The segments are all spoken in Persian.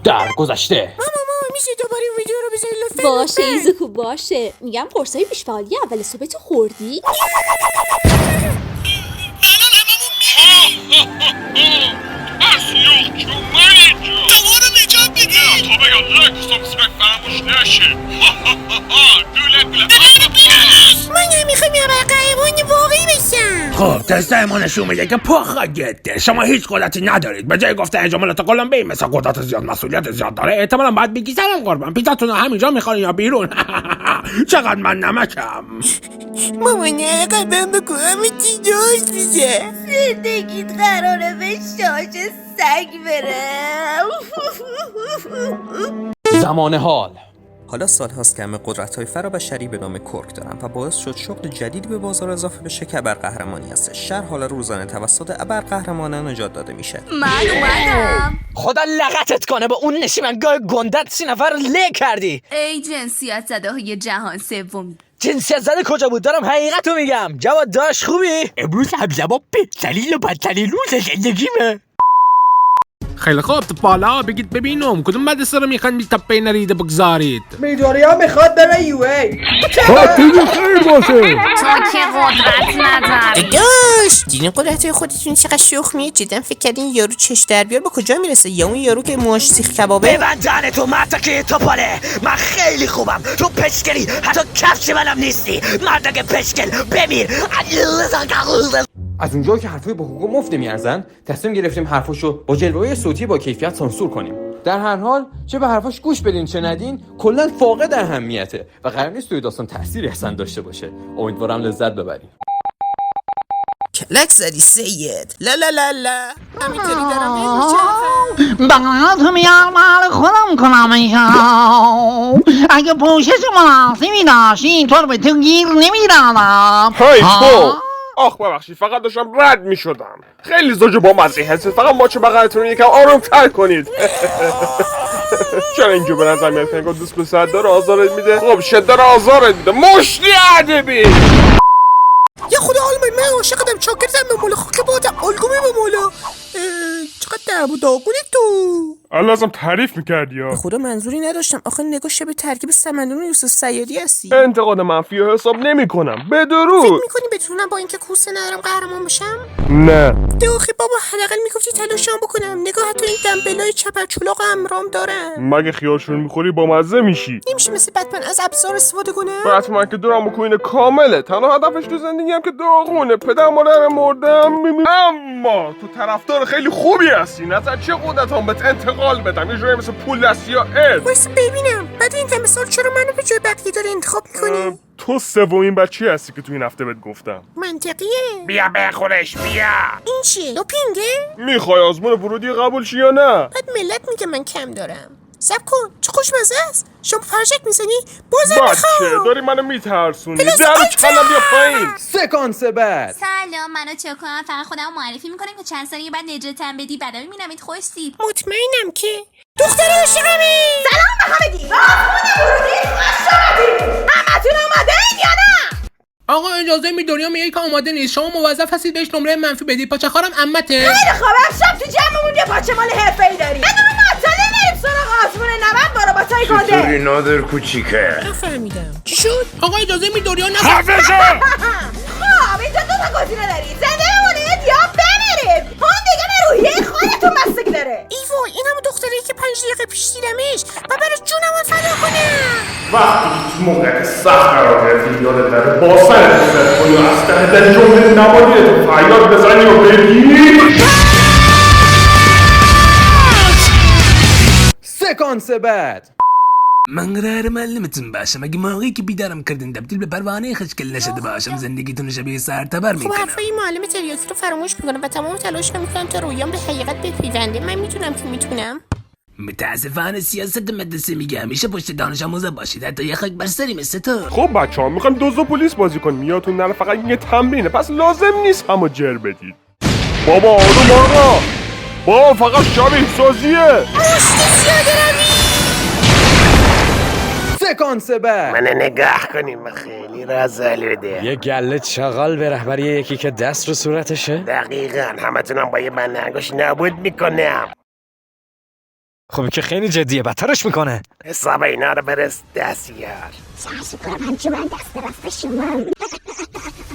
در گذشته. ماما میشه دوباره ویدیو رو بذاری لطفا؟ باشه ایزوکو باشه. میگم قرصای بیشفعالی اول صبح تو خوردی؟ من نمیخوام یه قهرمان واقعی بشم. خب تسته ما نشون میده که پخ گده شما هیچ قدرتی ندارید. به جای گفتن اجاملات کلمبی مثل قدرت زیاد مسئولیت زیاد داره، احتمالاً باید بگی سلام قربان پیتاتون رو همینجا میخورین یا بیرون؟ چقدر من نمکم. مامانه قدم بکنم چی جاش میشه. زندگیت قراره به شاش سگ بره. زمان حال. حالا سال‌هاست که همه قدرت‌های فرابشری به نام کرک دارن و باعث شد شغل جدیدی به بازار اضافه بشه که ابرقهرمانی هستش. شهر حالا روزانه توسط ابرقهرمانان نجات داده میشه. من اومدم. خدا لغتت کنه، با اون نشیمنگاه گندت 30 نفر له کردی. ای جنسیت زده های جهان سومی. جنسیت زده کجا بود؟ دارم حقیقت رو میگم. جواد داشت خوبی؟ امروز همزمان بهترین و بدترین روز زندگیمه. خیلی خوب تو بالا بگید ببینم کدوم مدرسه رو میخواین بی تپه نریده بگذارید؟ میدوریا میخواد بره یو ای. خیلی خیر باشه. تو که قدرت نداری. داداش دیدین قدرتای خودتون چقدر شوخ جدا فکر کردین یارو چش در بیار به کجا میرسه؟ یا اون یارو که موهاش سیخ کبابه؟ ببند دهنتو مرتکه توپاله. من خیلی خوبم، تو پشکلی، حتی کفش منم نیستی. مردک پشکل بمیر. از اونجا که حرفای با حقوق مفت میارزن، تصمیم گرفتیم حرفاشو با جلوه‌های صوتی با کیفیت سانسور کنیم. در هر حال چه به حرفاش گوش بدین چه ندین، کلاً فاقد اهمیته و قرار نیست توی داستان تأثیری احسن داشته باشه. امیدوارم لذت ببرید. کلک زدی سید. لا لا لا لا. همینطوری دارم بقیت میار مال خودم کنم ایشان. اگه پوشش مناسبی داشتی اینطور به تو گیر نمیدادم. های تو آخ ببخشید، فقط داشتم رد می شدم. خیلی زوج با مزه هستید، فقط ماچ بغلتون رو یکم آروم تر کنید. چرا اینجا به نظر میاد که دوست به صد داره آزارت میده؟ خب شد داره آزارت میده. مشتی ادبی یا خدا آلمان من عاشقتم، چاکرتم به مولا، خاک باتم، الگومی به مولا. چقدر درب و داغونی تو. الله ازم تعریف میکردی یا؟ به خدا منظوری نداشتم، آخه نگاه شبیه ترکیب سمندون و یوسف سیادی هستی. انتقاد منفی رو حساب نمی کنم. بدرود. فکر میکنی بتونم با اینکه کوسه ندارم قهرمان بشم؟ نه دوخی بابا، حداقل میگفتی تلاشم بکنم. نگاه حتی این دمبلای چپرچلاق امرام دارم. مگه خیالشون میخوری با مزه میشی؟ نمیشه مثل بتمن از ابزار استفاده کنم؟ بتمن که دورم کوین کامله، تنها هدفش تو زندگی هم که داغونه. پدر مادر مردم اما تو طرفدار خیلی خوبی هستی. نظر چه قدرت هم بهت انتقال بدم یه جوری مثل پول دستی یا وایسا ببینم بعد این همه سال چرا منو به جای بقیه داره انتخاب میکنی؟ تو سومین بچه هستی که تو این هفته بهت گفتم. منطقیه. بیا بخورش بیا. این چیه؟ دوپینگه؟ میخوای آزمون ورودی قبول شی یا نه؟ بعد ملت میگه من کم دارم. سب کن چه خوشمزه است. شما فرشک میزنی؟ بازم بچه میخوام. داری منو میترسونی. پلاس درو آیتا! کلم بیا پایین. سکانس بعد. سلام، منو چه کنم؟ فقط خودم معرفی میکنم که چند سالی بعد نجاتم بدی. بعدا میبینمت خوشید. مطمئنم که دختر عاشقمی. سلام به همگی. آزمون ورودی خوش آمدید. همتون آماده‌اید یا نه؟ آقا اجازه می دنیا میگه که آماده نیست. شما موظف هستید بهش نمره منفی بدید. پاچه خارم عمته. خیلی خوب، امشب تو جمعمون یه پاچه مال حرفه‌ای داریم. بدون معطلی بریم سراغ آزمون 90 باراباتای گنده. چطوری نادر کوچیکه؟ نفهمیدم چی شد؟ آقا اجازه می دنیا حرفشو خب اینجا دو تا گزینه داری، زنده بمونید یا بمیرید. اون دیگه به روحیه خودتون بستگی داره. ایوا این هم دختری که 5 دقیقه پیش دیدمش و برای جونمون فدا کنم. وقتی هیچ موقعیت سخت قرار گرفتی یادت نره با سرت بزن کنی و از ته دل جمله نباید تو فریاد بزنی و بگی سکانس بعد. من قرار معلمتون باشم. اگه موقعی که بیدارم کردین تبدیل به پروانه خشکل نشده باشم زندگیتون شبیه سرتبر خب میکنم. حرفای معلم تریاکی رو فراموش میکنم و تمام تلاش میکنم تا رویام به حقیقت بپیونده. من میتونم که میتونم. متاسفانه سیاست مدرسه میگه همیشه پشت دانش آموزا باشید، حتی یه خاک بر سری مثل تو. خب بچه ها میخوایم دزد و پلیس بازی کنیم. یادتون نره فقط یه تمرینه، پس لازم نیست همو جر بدید. بابا آروم آقا، بابا فقط شبیه سازیه. سکانس بعد. من نگاه کنیم خیلی رزالوده. یه گله چغال به رهبری یکی که دست رو صورتشه. دقیقاً همتونم با یه بند انگوش نابود میکنم. خب که خیلی جدیه، بدترش میکنه. حساب اینا رو برس دستیار.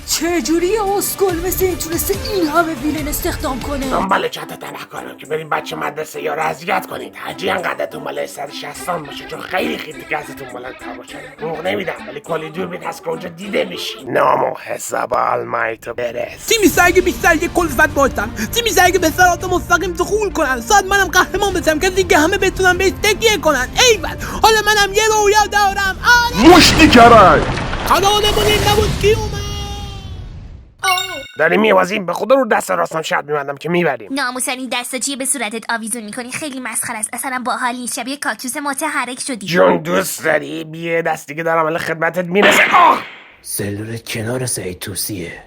چجوری اسکل مثل این تونسته این همه ویلن استخدام کنه؟ دنبال چند تا تبهکارم که بریم بچه مدرسه یا رو اذیت کنید. هرچی انقدر دنبال 160 باشه چون خیلی دیگه ازتون بلندتر باشه. حقوق نمیدم ولی کلی دوربین هست که اونجا دیده میشی. نامو حساب آلمایتو برس. تیمی سعی بیشتر یک کلفت باشن، تیمی سعی به صراط مستقیم دخول کنن، ساعت منم قهرمان بشم کسی که همه بتونن بهش تکیه کنن. ایول حالا منم یه رویا دارم. مشتی کرای خدانمون این نبود کی اومد. داریم میوازیم، به خدا رو دست راستم شرط میبندم که میبریم. ناموسن این دستاچیه به صورتت آویزون میکنی، خیلی مسخره است. اصلا باحال نیست، شبیه کاکتوس متحرک شدی. جون دوست داری بیه دستی که دارم الان خدمتت میرسه. سلولت کنار سیتوسیه.